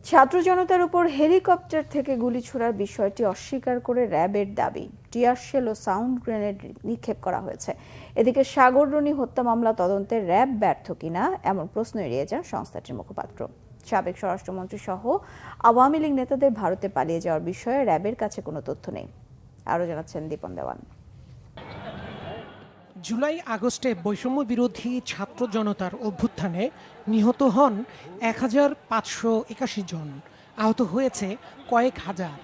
ছাত্র জনতার উপর হেলিকপ্টার থেকে গুলি ছোড়ার বিষয়টি অস্বীকার করে র্যাবের দাবি, টিয়ার শেল ও সাউন্ড গ্রেনেড নিক্ষেপ করা হয়েছে। এদিকে সাগররুনি হত্যা মামলা তদন্তে র্যাব ব্যর্থ কিনা এমন প্রশ্ন এড়িয়ে যান সংস্থাটির মুখপাত্র। সাবেক স্বরাষ্ট্রমন্ত্রী সহ আওয়ামী লীগ নেতাদের ভারতে পালিয়ে যাওয়ার বিষয়ে র্যাবের কাছে কোনো তথ্য নেই। আরও জানাচ্ছেন দীপন দেওয়ান। জুলাই আগস্টে বৈষম্য বিরোধী ছাত্র জনতার অভ্যুত্থানে নিহত হন ১৫৮১ জন, আহত হয়েছে কয়েক হাজার।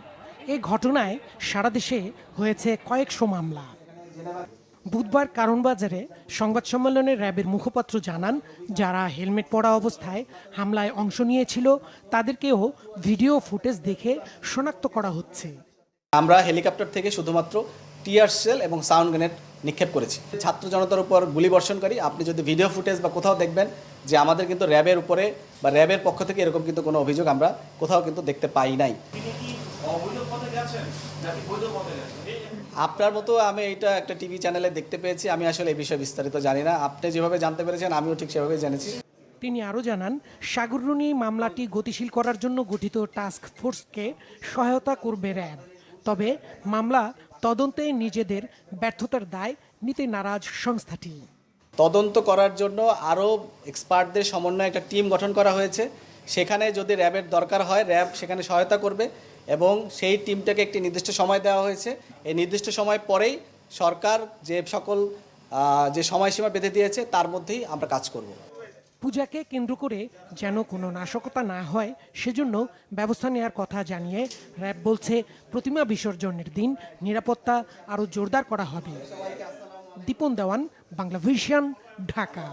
এই ঘটনায় সারা দেশে হয়েছে কয়েকশো মামলা। বুধবার কারণবাজারে সংবাদ সম্মেলনে র্যাবের মুখপাত্র জানান, যারা হেলমেট পরা অবস্থায় হামলায় অংশ নিয়েছিল তাদেরকেও ভিডিও ফুটেজ দেখে শনাক্ত করা হচ্ছে। আমরা হেলিকপ্টার থেকে শুধুমাত্র টিয়ার শেল এবং সাউন্ড গ্রেনেড নিক্ষেপ করেছি। ছাত্র জনতার উপর গুলি বর্ষণকারী আপনি যদি ভিডিও ফুটেজ বা কোথাও দেখবেন যে আমাদের কিন্তু র্যাবের উপরে বা র্যাবের পক্ষ থেকে এরকম কিন্তু কোনো অভিযোগ আমরা কোথাও কিন্তু দেখতে পাই নাই। আপনার মতো আমি এটা একটা টিভি চ্যানেলে দেখতে পেয়েছি, আমি আসলে এই বিষয়ে বিস্তারিত জানি না। আপনি যেভাবে জানতে পেরেছেন আমিও ঠিক সেভাবে জেনেছি। তিনি আরও জানান, সাগররুনি মামলাটি গতিশীল করার জন্য গঠিত টাস্ক ফোর্সকে সহায়তা করবে র্যাব। তবে মামলা তদন্তে নিজেদের ব্যর্থতার দায় নিতে নারাজ সংস্থাটি। তদন্ত করার জন্য আরও এক্সপার্টদের সমন্বয়ে একটা টিম গঠন করা হয়েছে। সেখানে যদি র্যাবের দরকার হয় র্যাব সেখানে সহায়তা করবে এবং সেই টিমটাকে একটি নির্দিষ্ট সময় দেওয়া হয়েছে। এই নির্দিষ্ট সময় পরেই সরকার যে সকল যে সময়সীমা বেঁধে দিয়েছে তার মধ্যেই আমরা কাজ করব। পূজাকে কেন্দ্র করে যেন কোনো নাশকতা না হয় সেজন্য ব্যবস্থা নেওয়ার কথা জানিয়ে র্যাব বলছে, প্রতিমা বিসর্জনের দিন নিরাপত্তা আরও জোরদার করা হবে। দীপন দেওয়ান, বাংলাভিশন, ঢাকা।